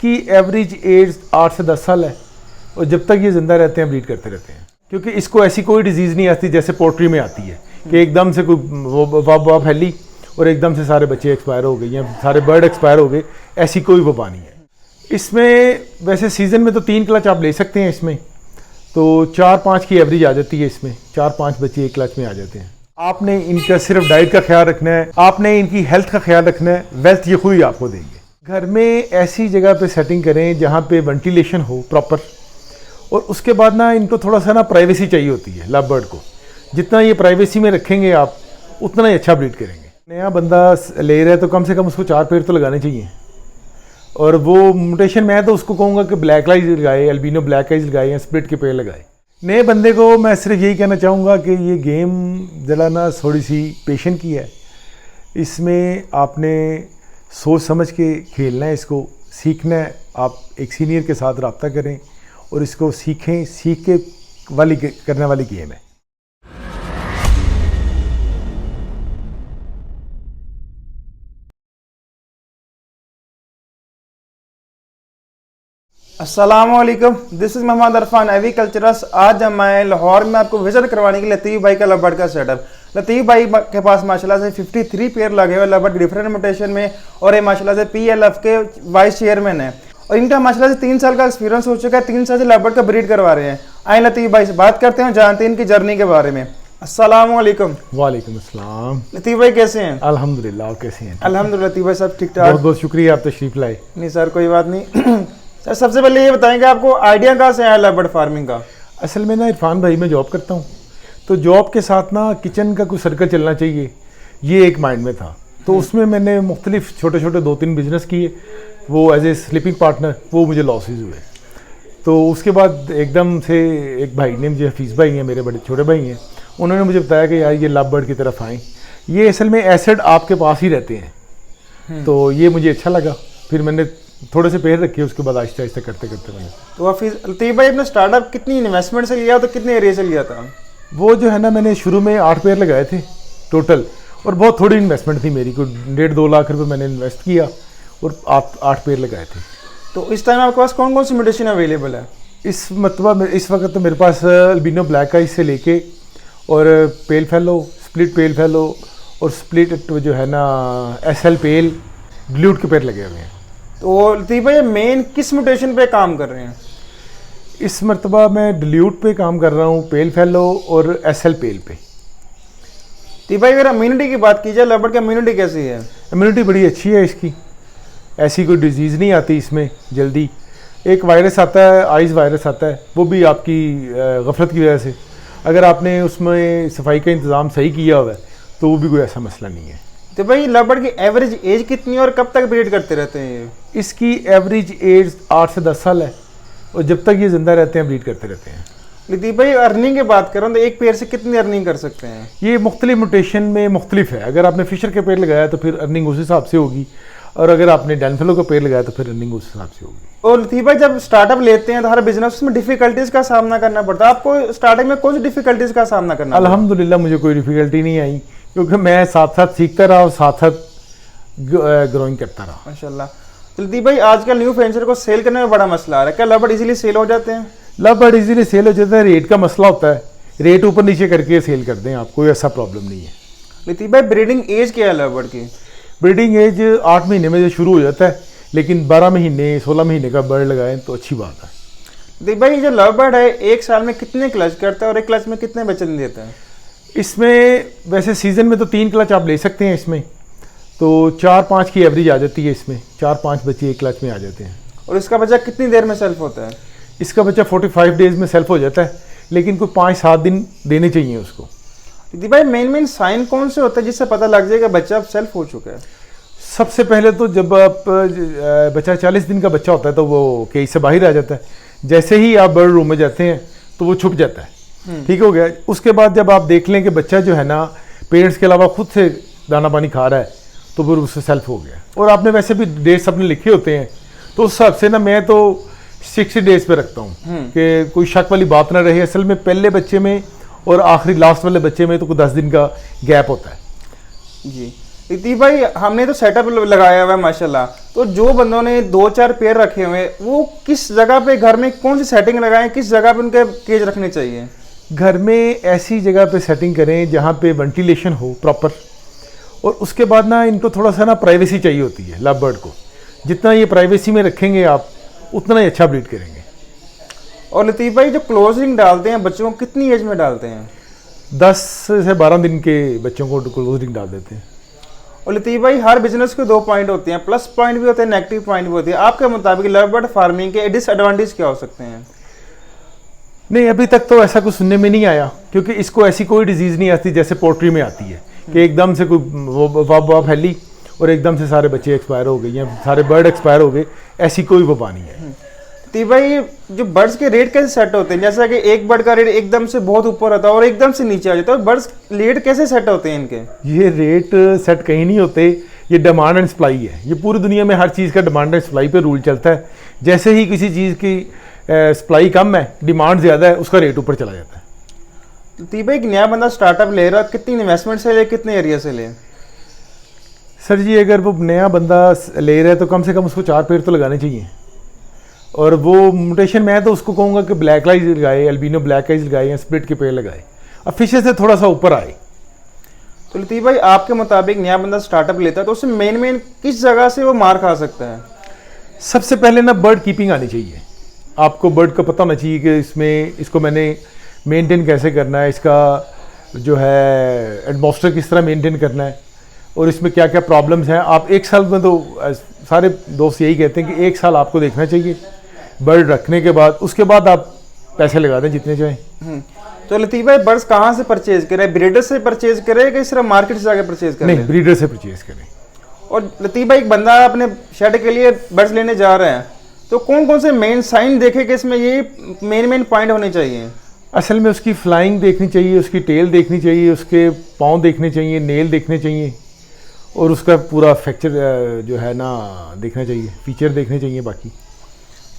इसकी average age 8 से 10 साल है और जब तक ये ज़िंदा रहते हैं ब्रीड करते रहते हैं, क्योंकि इसको ऐसी कोई डिजीज़ नहीं आती जैसे पोल्ट्री में आती है कि एकदम से कोई वबा फैली और एकदम से सारे बच्चे एक्सपायर हो गए या सारे बर्ड एक्सपायर हो गए, ऐसी कोई वबा नहीं है। इसमें वैसे सीज़न में तो 3 क्लच आप ले सकते हैं, इसमें तो 4-5 की एवरेज आ जाती है, इसमें 4-5 बच्चे एक क्लच में आ जाते हैं। आपने इनका सिर्फ डाइट का ख्याल रखना है, आपने इनकी हेल्थ का ख्याल रखना है, वेल्थ ये खुद ही आपको देंगे। घर में ऐसी जगह पे सेटिंग करें जहाँ पे वेंटिलेशन हो प्रॉपर, और उसके बाद ना इनको थोड़ा सा ना प्राइवेसी चाहिए होती है। लव बर्ड को जितना ये प्राइवेसी में रखेंगे आप उतना ही अच्छा ब्रीड करेंगे। नया बंदा ले रहा है तो कम से कम उसको 4 पेड़ तो लगाने चाहिए, और वो म्यूटेशन मैं तो उसको कहूँगा कि ब्लैक आइज लगाए, अल्बिनो ब्लैक आइज लगाए या स्प्लिट के पेड़ लगाए। नए बंदे को मैं सिर्फ यही कहना चाहूँगा कि ये गेम ज़रा ना थोड़ी सी पेशेंट की है, इसमें आपने सोच समझ के खेलना है, इसको सीखना है। आप एक सीनियर के साथ रब्ता करें और इसको सीखें, सीख के वाली करने वाली गेम है। अस्सलामुअलैकुम, दिस इज़ मोहम्मद अरफान एग्रीकल्चरस। आज हम आए लाहौर में आपको विजिट करवाने के लिए लतीफ़ भाई का लव बर्ड का सेटअप। लतीफ़ भाई के पास माशाल्लाह से 53 पेयर लगे हुए लव बर्ड डिफरेंट म्यूटेशन में, और ये माशाल्लाह से PLF के वाइस चेयरमैन है, और इनका माशाल्लाह से 3 साल का एक्सपीरियंस हो चुका है। 3 साल से लव बर्ड का ब्रीड करवा रहे हैं। आए लतीफ़ भाई से बात करते हैं, जानते हैं इनकी जर्नी के बारे में। अस्सलामुअलैकुम। वालेकुम अस्सलाम। लतीफ़ भाई कैसे हैं? अल्हम्दुलिल्लाह, और कैसे हैं? अल्हम्दुलिल्लाह लतीफ़ भाई सब ठीक ठाक। बहुत बहुत शुक्रिया, आप तशरीफ़ लाए। नहीं सर कोई बात नहीं। सर सबसे पहले ये बताएंगे आपको आइडिया कहाँ से आया लव बर्ड फार्मिंग का? असल में ना इरफान भाई मैं जॉब करता हूँ, तो जॉब के साथ ना किचन का कुछ सर्कल चलना चाहिए, ये एक माइंड में था। तो उसमें मैंने मुख्तलिफ छोटे छोटे 2-3 बिजनेस किए, वो एज ए स्लीपिंग पार्टनर, वो मुझे लॉसेज हुए। तो उसके बाद एकदम से एक भाई ने मुझे, हफीज़ भाई हैं मेरे बड़े छोटे भाई हैं, उन्होंने मुझे बताया कि यार ये लव बर्ड की तरफ आएँ, ये असल में एसेट आपके पास ही रहते हैं। तो ये मुझे अच्छा लगा, फिर मैंने थोड़े से पेड़ रखे, उसके बाद आहिस्ता आहिस्ता करते करते मैंने। तो लतीफ़ भाई अपना स्टार्टअप कितनी इन्वेस्टमेंट से लिया, तो कितने एरिया से लिया था? वो जो है ना, मैंने शुरू में 8 पेड़ लगाए थे टोटल, और बहुत थोड़ी इन्वेस्टमेंट थी मेरी, कोई 1.5-2 लाख रुपए मैंने इन्वेस्ट किया और 8 पेड़ लगाए थे। तो इस टाइम आपके पास कौन कौन सी म्यूटेशन अवेलेबल है? इस वक्त तो मेरे पास अल्बिनो ब्लैक आइज से लेके और पेल फेलो, स्प्लिट पेल फेलो और स्प्लिट जो है ना SL पेल ग्लूट के पेड़ लगे हुए हैं। तो लतीफ़ भाई मेन किस म्यूटेशन पे काम कर रहे हैं? इस मरतबा मैं डिल्यूट पे काम कर रहा हूँ, पेल फेलो और SL पेल पे। लतीफ़ भाई अगर इम्यूनिटी की बात की जाए, लव बर्ड की इम्यूनिटी कैसी है? इम्यूनिटी बड़ी अच्छी है इसकी, ऐसी कोई डिजीज़ नहीं आती इसमें जल्दी। एक वायरस आता है, आइज़ वायरस आता है, वो भी आपकी गफलत की वजह से, अगर आपने उसमें सफाई का इंतज़ाम सही किया हुआ है तो वो भी कोई ऐसा मसला नहीं है। तो भाई लव बर्ड की एवरेज एज कितनी है और कब तक ब्रीड करते रहते हैं? इसकी एवरेज एज 8 से 10 साल है और जब तक ये ज़िंदा रहते हैं ब्रीड करते रहते हैं। लतीफ़ भाई अर्निंग की बात करूँ तो एक पेड़ से कितनी अर्निंग कर सकते हैं? ये मुख्तलिफ म्यूटेशन में मुख्तलिफ है। अगर आपने फिशर के पेड़ लगाया तो फिर अर्निंग उस हिसाब से होगी, और अगर आपने डैनफेलो का पेड़ लगाया तो फिर अर्निंग उस हिसाब से होगी। और लतीफ़ भाई जब स्टार्टअप लेते हैं तो हर बिजनेस में डिफिकल्टीज का सामना करना पड़ता है, आपको स्टार्टिंग में कौन सी डिफिकल्टीज का सामना करना? अल्हम्दुलिल्लाह मुझे कोई डिफिकल्टी नहीं आई, क्योंकि मैं साथ साथ सीखता रहा और साथ साथ ग्रोइंग करता रहा माशाल्लाह। तो लतीफ़ भाई आजकल न्यू वेंचर को सेल करने में बड़ा मसला आ रहा है, क्या लव बर्ड इजीली सेल हो जाते हैं? लव बर्ड इजीली सेल हो जाता है, रेट का मसला होता है, रेट ऊपर नीचे करके सेल कर दें आप, कोई ऐसा प्रॉब्लम नहीं है। लतीफ़ भाई ब्रीडिंग एज क्या है लव बर्ड की? ब्रीडिंग एज 8 महीने में शुरू हो जाता है, लेकिन 12 महीने 16 महीने का बर्ड लगाएं तो अच्छी बात है। लतीफ़ भाई जो लव बर्ड है एक साल में कितने क्लच करता है और एक क्लच में कितने बच्चे देता है? इसमें वैसे सीज़न में तो 3 क्लच आप ले सकते हैं, इसमें तो 4-5 की एवरेज आ जाती है, इसमें 4-5 बच्चे एक क्लच में आ जाते हैं। और इसका बच्चा कितनी देर में सेल्फ होता है? इसका बच्चा 45 डेज में सेल्फ हो जाता है, लेकिन कोई 5-7 दिन देने चाहिए उसको। लतीफ़ भाई मेन साइन कौन से होता है जिससे पता लग जाएगा बच्चा अब सेल्फ हो चुका है? सबसे पहले तो जब आप बच्चा 40 दिन का बच्चा होता है तो वो केज से बाहर आ जाता है, जैसे ही आप बर्ड रूम में जाते हैं तो वो छुप जाता है, ठीक हो गया। उसके बाद जब आप देख लें कि बच्चा जो है ना पेरेंट्स के अलावा खुद से दाना पानी खा रहा है तो फिर उससे सेल्फ हो गया। और आपने वैसे भी डेट्स अपने लिखे होते हैं, तो उस हिसाब से ना मैं तो 60 डेज पे रखता हूँ कि कोई शक वाली बात ना रहे। असल में पहले बच्चे में और आखिरी लास्ट वाले बच्चे में तो कोई 10 दिन का गैप होता है। जी लतीफ़ भाई हमने तो सेटअप लगाया हुआ है माशाल्लाह, तो जो बंदों ने 2-4 पेयर रखे हुए हैं वो किस जगह पे घर में कौन सी सेटिंग लगाएं, किस जगह पे उनके केज रखने चाहिए? घर में ऐसी जगह पे सेटिंग करें जहाँ पे वेंटिलेशन हो प्रॉपर, और उसके बाद ना इनको थोड़ा सा ना प्राइवेसी चाहिए होती है लव बर्ड को। जितना ये प्राइवेसी में रखेंगे आप उतना ही अच्छा ब्रीड करेंगे। और लतीफ़ भाई जो क्लोजिंग डालते हैं बच्चों को कितनी एज में डालते हैं? 10 से 12 दिन के बच्चों को क्लोजिंग डाल देते हैं। और लतीफ़ भाई हर बिजनेस के 2 पॉइंट होते हैं, प्लस पॉइंट भी होते हैं, नेगेटिव पॉइंट भी होते हैं। आपके मुताबिक लव बर्ड फार्मिंग के डिसएडवांटेज क्या हो सकते हैं? नहीं, अभी तक तो ऐसा कुछ सुनने में नहीं आया, क्योंकि इसको ऐसी कोई डिजीज़ नहीं आती जैसे पोल्ट्री में आती है कि एकदम से कोई वबा फैली और एकदम से सारे बच्चे एक्सपायर हो गए या सारे बर्ड एक्सपायर हो गए। ऐसी कोई वबा नहीं है। तो भाई जो बर्ड्स के रेट कैसे सेट होते हैं? जैसा कि एक बर्ड का रेट एकदम से बहुत ऊपर होता है और एकदम से नीचे आ जाता है, बर्ड्स रेट कैसे सेट होते हैं इनके? ये रेट सेट कहीं नहीं होते, ये डिमांड एंड सप्लाई है। ये पूरी दुनिया में हर चीज़ का डिमांड एंड सप्लाई पे रूल चलता है। जैसे ही किसी चीज़ की सप्लाई कम है, डिमांड ज़्यादा है, उसका रेट ऊपर चला जाता है। तो भाई एक नया बंदा स्टार्टअप ले रहा है, कितनी इन्वेस्टमेंट से ले, कितने एरिया से ले? सर जी, अगर वो नया बंदा ले रहा है तो कम से कम उसको 4 पेड़ तो लगाने चाहिए। और वो म्यूटेशन मैं तो उसको कहूँगा कि ब्लैक आइज लगाए, अल्बिनो ब्लैक आइज लगाए या स्प्लिट के पेड़ लगाए, अब फिशे से थोड़ा सा ऊपर आए। तो लतीफ़ भाई आपके मुताबिक नया बंदा स्टार्टअप लेता है तो उससे मेन किस जगह से वो मार खा सकता है? सबसे पहले ना बर्ड कीपिंग आनी चाहिए। आपको बर्ड का पता होना चाहिए कि इसको मैंने मेंटेन कैसे करना है, इसका जो है एटमॉस्फेयर किस तरह मेंटेन करना है और इसमें क्या क्या प्रॉब्लम्स हैं। आप 1 साल में तो सारे दोस्त यही कहते हैं कि 1 साल आपको देखना चाहिए बर्ड रखने के बाद, उसके बाद आप पैसे लगा दें जितने चाहें। तो लतीफ़ भाई बर्ड्स कहाँ से परचेज करें? ब्रीडर से परचेज करें कि सिर्फ मार्केट से जाकर परचेज करें? नहीं, ब्रीडर से परचेज करें। और लतीफ़ भाई एक बंदा अपने शेड के लिए बर्ड्स लेने जा रहे हैं तो कौन कौन से मेन साइन देखे कि इसमें ये मेन पॉइंट होने चाहिए? असल में उसकी फ्लाइंग देखनी चाहिए, उसकी टेल देखनी चाहिए, उसके पाँव देखने चाहिए, नेल देखने चाहिए और उसका पूरा फ्रैक्चर जो है ना देखना चाहिए, फीचर देखने चाहिए। बाकी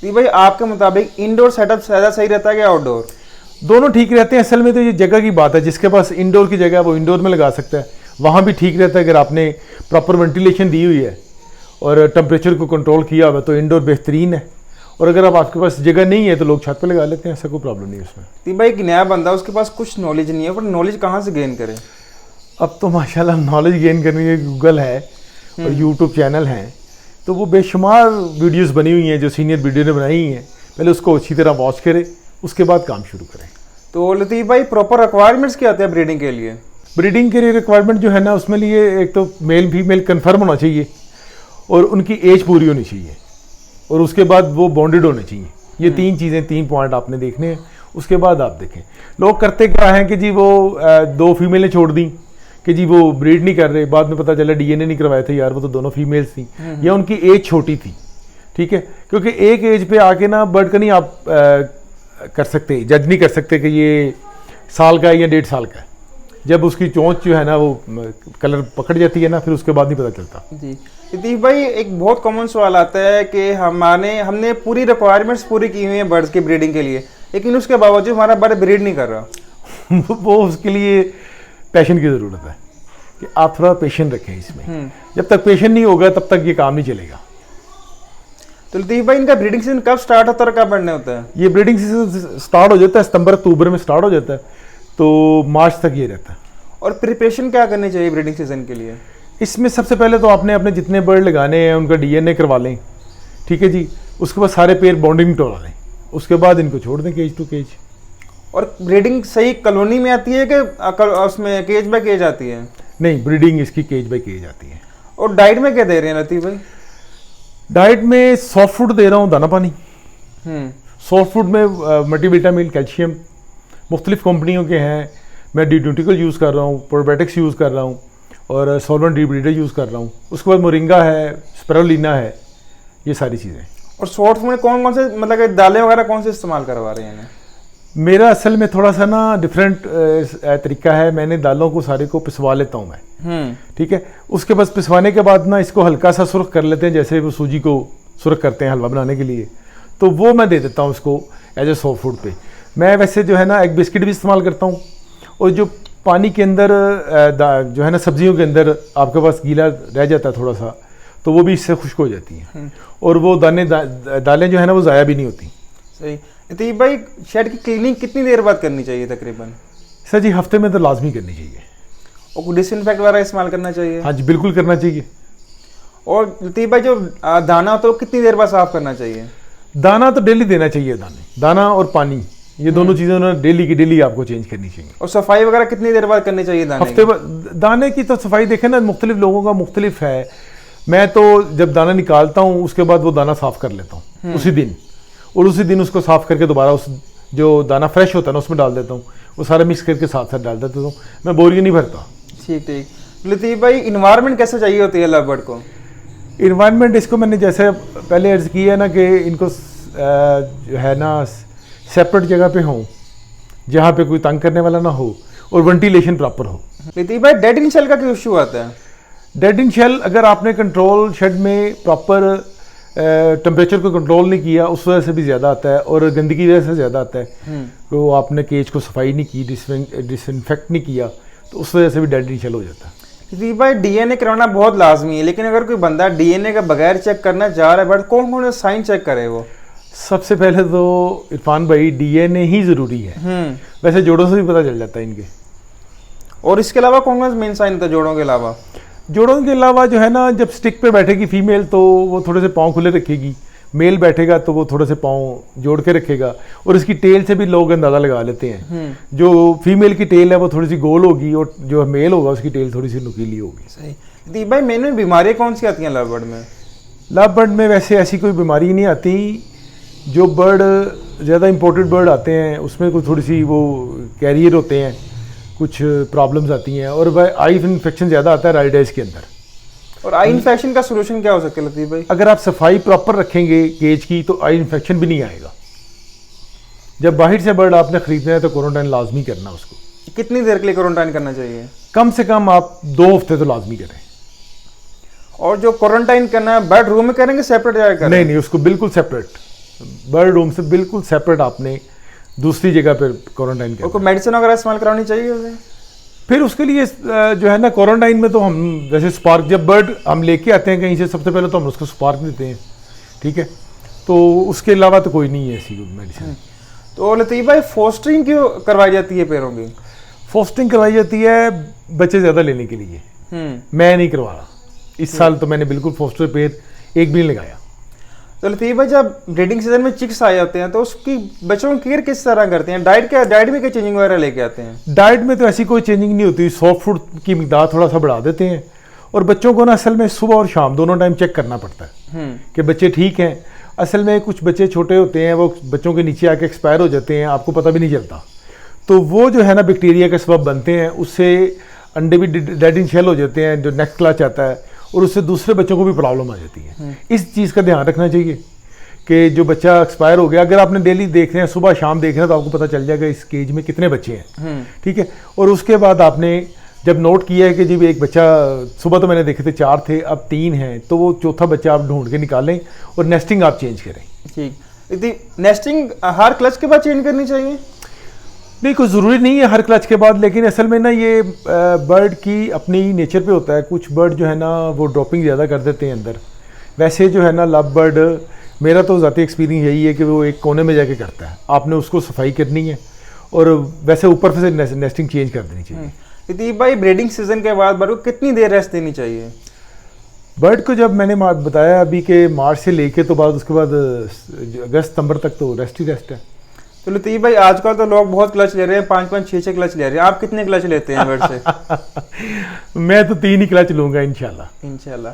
जी भाई आपके मुताबिक इंडोर सेटअप ज़्यादा सही रहता है कि आउटडोर? दोनों ठीक रहते हैं। असल में तो ये जगह की बात है, जिसके पास इंडोर की जगह है वो इंडोर में लगा सकता है, वहाँ भी ठीक रहता है। अगर आपने प्रॉपर वेंटिलेशन दी हुई है और टेम्परेचर को कंट्रोल किया हुआ तो इंडोर बेहतरीन है। और अगर अब आपके पास जगह नहीं है तो लोग छत पे लगा लेते हैं, ऐसा कोई प्रॉब्लम नहीं है उसमें। तो भाई एक नया बंदा उसके पास कुछ नॉलेज नहीं है, पर नॉलेज कहाँ से गेन करे? अब तो माशाल्लाह नॉलेज गेन करने के गूगल है और यूट्यूब चैनल हैं, तो वो बेशुमार वीडियोस बनी हुई हैं जो सीनियर वीडियो ने बनाई हैं। पहले उसको अच्छी तरह वॉच करे, उसके बाद काम शुरू करें। तो लतीफ़ भाई प्रॉपर रिक्वायरमेंट्स क्या होते हैं ब्रीडिंग के लिए? ब्रीडिंग के लिए रिक्वायरमेंट जो है ना, उसमें लिए एक तो मेल फीमेल कन्फर्म होना चाहिए और उनकी एज पूरी होनी चाहिए और उसके बाद वो बॉन्डेड होने चाहिए। ये 3 चीज़ें, 3 पॉइंट आपने देखने हैं, उसके बाद आप देखें। लोग करते क्या हैं कि जी वो 2 फीमेलें छोड़ दी कि जी वो ब्रीड नहीं कर रहे, बाद में पता चला डीएनए नहीं करवाए थे यार, वो तो दोनों फीमेल्स थी या उनकी एज छोटी थी। ठीक है, क्योंकि एक एज पे आके ना बर्ड का नहीं आप कर सकते, जज नहीं कर सकते कि ये साल का है या 1.5 साल का है। जब उसकी चोंच जो है ना वो कलर पकड़ जाती है ना, फिर उसके बाद नहीं पता चलता। जी लतीफ़ भाई एक बहुत कॉमन सवाल आता है कि हमने पूरी रिक्वायरमेंट्स पूरी की हुई हैं बर्ड्स की ब्रीडिंग के लिए, लेकिन उसके बावजूद हमारा बर्ड ब्रीड नहीं कर रहा। वो उसके लिए पैशन की ज़रूरत है कि आप थोड़ा पेशेंट रखें इसमें। जब तक पेशेंट नहीं होगा तब तक ये काम नहीं चलेगा। तो लतीफ़ भाई इनका ब्रीडिंग सीजन कब स्टार्ट होता है और कब बढ़ने होता है? ये ब्रीडिंग सीजन स्टार्ट हो जाता है सितंबर अक्टूबर में स्टार्ट हो जाता है, तो मार्च तक ये रहता है। और प्रिपरेशन क्या करनी चाहिए ब्रीडिंग सीजन के लिए? इसमें सबसे पहले तो आपने अपने जितने बर्ड लगाने हैं उनका डीएनए करवा लें, ठीक है जी। उसके बाद सारे पेड़ बॉन्डिंग टोला लें, उसके बाद इनको छोड़ दें केज टू केज। और ब्रीडिंग सही कॉलोनी में आती है कि उसमें केज बाय केज आती है? नहीं, ब्रीडिंग इसकी केज बाय केज आती है। और डाइट में क्या दे रहे हैं लतीफ़ भाई? डाइट में सॉफ्ट फूड दे रहा हूँ, दाना पानी। सॉफ्ट फूड में मल्टीविटामिन, कैल्शियम मुख्तलिफ कंपनियों के हैं। मैं ड्यूटिकल यूज़ कर रहा हूँ, प्रोबायोटिक्स यूज़ कर रहा हूँ और सॉल्वेंट डिब्रीडर यूज़ कर रहा हूँ। उसके बाद मोरिंगा है, स्पिरुलिना है, ये सारी चीज़ें। और सॉफ्ट फूड में कौन कौन से मतलब कि दालें वगैरह कौन से इस्तेमाल करवा रहे हैं? मेरा असल में थोड़ा सा ना डिफरेंट तरीका है। मैंने दालों को सारे को पिसवा लेता हूँ मैं, ठीक है। उसके बाद पिसवाने के बाद ना इसको हल्का सा सुर्ख कर लेते हैं, जैसे वो सूजी को सुर्ख करते हैं हलवा बनाने के लिए, तो वो मैं दे देता हूँ इसको एज ए सॉफ्ट फूड पे। मैं वैसे जो है ना एग बिस्किट भी इस्तेमाल करता हूँ और जो पानी के अंदर जो है ना सब्जियों के अंदर आपके पास गीला रह जाता है थोड़ा सा, तो वो भी इससे खुश्क हो जाती हैं और वो दालें जो है ना वो ज़ाया भी नहीं होती। सही। लतीफ़ भाई शेड की क्लीनिंग कितनी देर बाद करनी चाहिए तकरीबन? सर जी हफ्ते में तो लाजमी करनी चाहिए। और कुछ डिसइंफेक्ट वगैरह इस्तेमाल करना चाहिए? हाँ जी बिल्कुल करना चाहिए। और लतीफ़ भाई जो दाना होता है वो कितनी देर बाद साफ़ करना चाहिए? दाना तो डेली देना चाहिए, दाना और पानी ये दोनों चीज़ें ना डेली की डेली आपको चेंज करनी चाहिए। और सफाई वगैरह कितनी देर बाद करनी चाहिए दाने हफ्ते दाने की तो सफाई देखें ना मुख्तलिफ लोगों का मुख्तलिफ है। मैं तो जब दाना निकालता हूँ उसके बाद वो दाना साफ़ कर लेता हूँ उसी दिन, और उसी दिन उसको साफ़ करके दोबारा उस जो दाना फ्रेश होता है ना उसमें डाल देता हूँ, वो सारा मिक्स करके साथ साथ डाल देता हूँ। मैं बोरियां नहीं भरता। ठीक ठीक। लतीफ़ भाई इन्वायरमेंट कैसे चाहिए होती है लव बर्ड को? इन्वायरमेंट इसको मैंने जैसे पहले अर्ज़ किया है ना कि इनको जो है ना सेपरेट जगह पे हों जहाँ पे कोई तंग करने वाला ना हो और वेंटिलेशन प्रॉपर हो। लतीफ़ भाई डेड इन शेल का क्या इशू आता है? डेड इन शेल अगर आपने कंट्रोल शेड में प्रॉपर टेम्परेचर को कंट्रोल नहीं किया उस वजह से भी ज़्यादा आता है और गंदगी की वजह से ज़्यादा आता है। तो आपने केज को सफाई नहीं की, डिसइंफेक्ट नहीं किया, तो उस वजह से भी डेड इन शेल हो जाता है। लतीफ़ भाई डीएनए करवाना बहुत लाजमी है, लेकिन अगर कोई बंदा डीएनए का बगैर चेक करना चाह रहा है बट कौन कौन से साइन चेक करे वो? सबसे पहले तो इरफान भाई डीएनए ही ज़रूरी है। वैसे जोड़ों से भी पता चल जाता है इनके। और इसके अलावा कौन कौन से मेन साइन होता है जोड़ों के अलावा? जोड़ों के अलावा जो है ना जब स्टिक पे बैठेगी फीमेल तो वो थोड़े से पाँव खुले रखेगी, मेल बैठेगा तो वो थोड़े से पाँव जोड़ के रखेगा, और इसकी टेल से भी लोग अंदाज़ा लगा लेते हैं। जो फीमेल की टेल है वो थोड़ी सी गोल होगी और जो मेल होगा उसकी टेल थोड़ी सी नुकीली होगी। सही। लतीफ़ भाई मेन में बीमारियाँ कौन सी आती हैं लव बर्ड में? लव बर्ड में वैसे ऐसी कोई बीमारी नहीं आती। जो बर्ड ज़्यादा इम्पोर्टेड बर्ड आते हैं उसमें कोई थोड़ी सी वो कैरियर होते हैं, कुछ प्रॉब्लम्स आती हैं, और वह आई इन्फेक्शन ज़्यादा आता है राइडाइज के अंदर। और आई इन्फेक्शन का सोल्यूशन क्या हो सकता है लतीफ़ भाई? अगर आप सफाई प्रॉपर रखेंगे केज की तो आई इन्फेक्शन भी नहीं आएगा। जब बाहर से बर्ड आपने खरीदना है तो क्वारंटाइन लाजमी करना उसको। कितनी देर के लिए क्वारंटाइन करना चाहिए? कम से कम आप 2 हफ्ते तो लाजमी करें। और जो क्वारंटाइन करना है बर्ड रूम में करेंगे सेपरेट जगह करें? नहीं, उसको बिल्कुल सेपरेट, बर्ड रूम से बिल्कुल सेपरेट आपने दूसरी जगह पर क्वारंटाइन करना। कोई मेडिसिन वगैरह इस्तेमाल करानी चाहिए उसे? फिर उसके लिए जो है ना क्वारंटाइन में तो हम जैसे स्पार्क, जब बर्ड हम लेके आते हैं कहीं से सबसे पहले तो हम उसको स्पार्क देते हैं, ठीक है, तो उसके अलावा तो कोई नहीं है ऐसी मेडिसिन। तो लतीफ़ भाई फोस्टरिंग क्यों करवाई जाती है पैरों की? फोस्टिंग करवाई जाती है बच्चे ज़्यादा लेने के लिए। मैं नहीं करवा रहा इस साल, तो मैंने बिल्कुल फोस्टर पैर एक भी नहीं लगाया। तो लतीफ़ भाई जब ब्रीडिंग सीजन में चिक्स आ जाते हैं तो उसकी बच्चों की केयर किस तरह करते हैं? डाइट में क्या चेंजिंग वगैरह लेके आते हैं? डाइट में तो ऐसी कोई चेंजिंग नहीं होती, सॉफ्ट फूड की मिकदार थोड़ा सा बढ़ा देते हैं, और बच्चों को ना असल में सुबह और शाम दोनों टाइम चेक करना पड़ता है कि बच्चे ठीक हैं। असल में कुछ बच्चे छोटे होते हैं वो बच्चों के नीचे आके एक्सपायर हो जाते हैं, आपको पता भी नहीं चलता, तो वो जो है ना बैक्टीरिया के सबब बनते हैं, उससे अंडे भी डेड इन शेल हो जाते हैं जो नेक्स्ट क्लास आता है, और उससे दूसरे बच्चों को भी प्रॉब्लम आ जाती है। इस चीज़ का ध्यान रखना चाहिए कि जो बच्चा एक्सपायर हो गया, अगर आपने डेली देख रहे हैं सुबह शाम देख रहे हैं तो आपको पता चल जाएगा इस केज में कितने बच्चे हैं, ठीक है। और उसके बाद आपने जब नोट किया है कि जी एक बच्चा, सुबह तो मैंने देखे थे 4 थे अब 3 हैं, तो वो चौथा बच्चा आप ढूंढ के निकालें और नेस्टिंग आप चेंज करें। ठीक, नेस्टिंग हर क्लच के बाद चेंज करनी चाहिए? नहीं, कोई ज़रूरी नहीं है हर क्लच के बाद, लेकिन असल में ना ये बर्ड की अपनी नेचर पे होता है। कुछ बर्ड जो है ना वो ड्रॉपिंग ज़्यादा कर देते हैं अंदर। वैसे जो है ना लव बर्ड, मेरा तो ज़ाती एक्सपीरियंस यही है कि वो एक कोने में जाके करता है, आपने उसको सफाई करनी है, और वैसे ऊपर से नेस्टिंग चेंज कर देनी चाहिए। लतीफ़ भाई ब्रीडिंग सीजन के बाद बर्ड को कितनी देर रेस्ट देनी चाहिए? बर्ड को जब मैंने बताया अभी कि मार्च से लेके तो बाद उसके बाद अगस्त सितंबर तक तो रेस्ट ही रेस्ट है। तो लतीफ़ भाई आजकल तो लोग बहुत क्लच ले रहे हैं, 5-5, 6-6 क्लच ले रहे हैं, आप कितने क्लच लेते हैं बर्ड से? मैं तो 3 ही क्लच लूँगा इंशाल्लाह।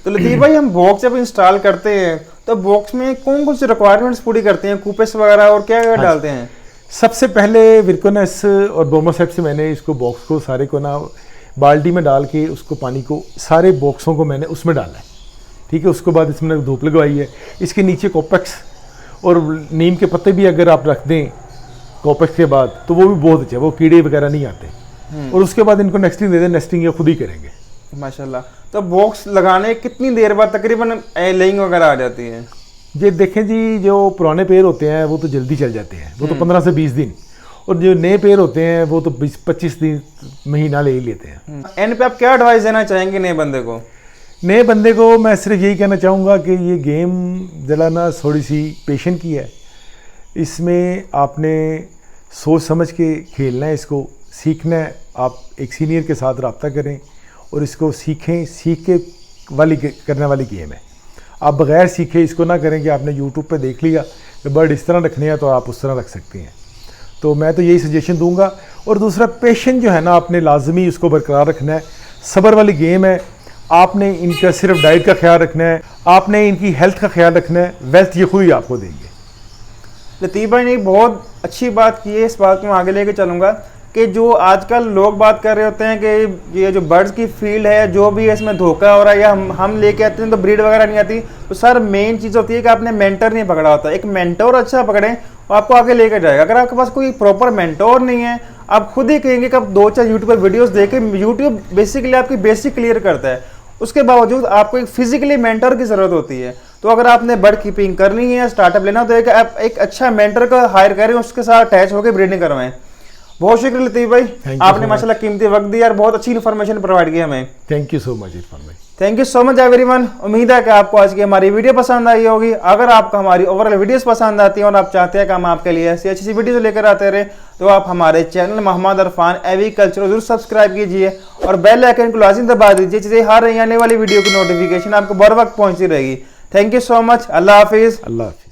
तो लतीफ़ भाई हम बॉक्स जब इंस्टॉल करते हैं तो बॉक्स में कौन कौन सी रिक्वायरमेंट्स पूरी करते हैं, कूपेस वगैरह और क्या क्या डालते हैं? सबसे पहले विरकोनेस और बोमोसेप से मैंने इसको बॉक्स को सारे को ना बाल्टी में डाल के उसको पानी को सारे बॉक्सों को मैंने उसमें डाला है, ठीक है। उसके बाद इसमें धूप लगवाई है, इसके नीचे कॉपेक्स और नीम के पत्ते भी अगर आप रख दें कॉपेक्स के बाद तो वो भी बहुत अच्छा, वो कीड़े वगैरह नहीं आते। और उसके बाद इनको नेस्टिंग दे दें, नेस्टिंग ये खुद ही करेंगे माशाल्लाह। तो बॉक्स लगाने कितनी देर बाद तकरीबन लेइंग वगैरह आ जाती है? ये देखें जी, जो पुराने पेड़ होते हैं वो तो जल्दी चल जाते हैं, वो तो 15 से 20 दिन, और जो नए पेड़ होते हैं वो तो 20-25 दिन महीना ले ही लेते हैं। एंड पे आप क्या एडवाइस देना चाहेंगे नए बंदे को? नए बंदे को मैं सिर्फ यही कहना चाहूँगा कि ये गेम जरा ना थोड़ी सी पेशेंट की है, इसमें आपने सोच समझ के खेलना है, इसको सीखना है। आप एक सीनियर के साथ रब्ता करें और इसको सीखें, सीख के करने वाली गेम है। आप बग़ैर सीखे इसको ना करें कि आपने यूट्यूब पे देख लिया कि बर्ड इस तरह रखने हैं तो आप उस तरह रख सकते हैं। तो मैं तो यही सजेशन दूंगा। और दूसरा, पेशेंट जो है ना आपने लाजमी उसको बरकरार रखना है। सब्र वाली गेम है। आपने इनका सिर्फ डाइट का ख्याल रखना है, आपने इनकी हेल्थ का ख्याल रखना है, वेल्थ ये खुद ही आपको देंगे। लतीफ़ भाई ने बहुत अच्छी बात की है, इस बात को मैं आगे लेके चलूँगा कि जो आजकल लोग बात कर रहे होते हैं कि ये जो बर्ड्स की फील्ड है जो भी है इसमें धोखा हो रहा है या हम लेके आते हैं तो ब्रीड वगैरह नहीं आती, तो सर मेन चीज़ होती है कि आपने मेंटर नहीं पकड़ा होता। एक मेंटोर अच्छा पकड़ें और आपको आगे लेकर जाएगा। अगर आपके पास कोई प्रॉपर मेंटोर नहीं है, आप खुद ही कहेंगे कि आप 2-4 यूट्यूब पर वीडियोज़ देखें। यूट्यूब बेसिकली आपकी बेसिक क्लियर करता है, उसके बावजूद आपको एक फिजिकली मेंटर की ज़रूरत होती है। तो अगर आपने बर्ड कीपिंग करनी है, स्टार्टअप लेना, तो आप एक अच्छा मेंटर को हायर करें, उसके साथ अटैच होकर ब्रीडिंग करवाएं। बहुत शुक्रिया लतीफ़ भाई, आपने माशाल्लाह कीमती वक्त दिया और बहुत अच्छी इन्फॉर्मेशन प्रोवाइड की हमें। Thank you so much Irfan भाई। Thank you so much everyone. उम्मीद है कि आपको आज की हमारी वीडियो पसंद आई होगी। अगर आपको हमारी ओवरऑल वीडियोस पसंद आती हैं और आप चाहते हैं कि हम आपके लिए ऐसी अच्छी वीडियोस लेकर आते रहे, तो आप हमारे चैनल मोहम्मद अरफान एग्रीकल्चर जरूर सब्सक्राइब कीजिए और बेल आइकन को लाजिम दबा दीजिए, जिससे हर आने वाली वीडियो की नोटिफिकेशन आपको बर वक्त पहुंचती रहेगी। Thank you so much. अल्लाह हाफिज़। अल्लाह हाफिज़।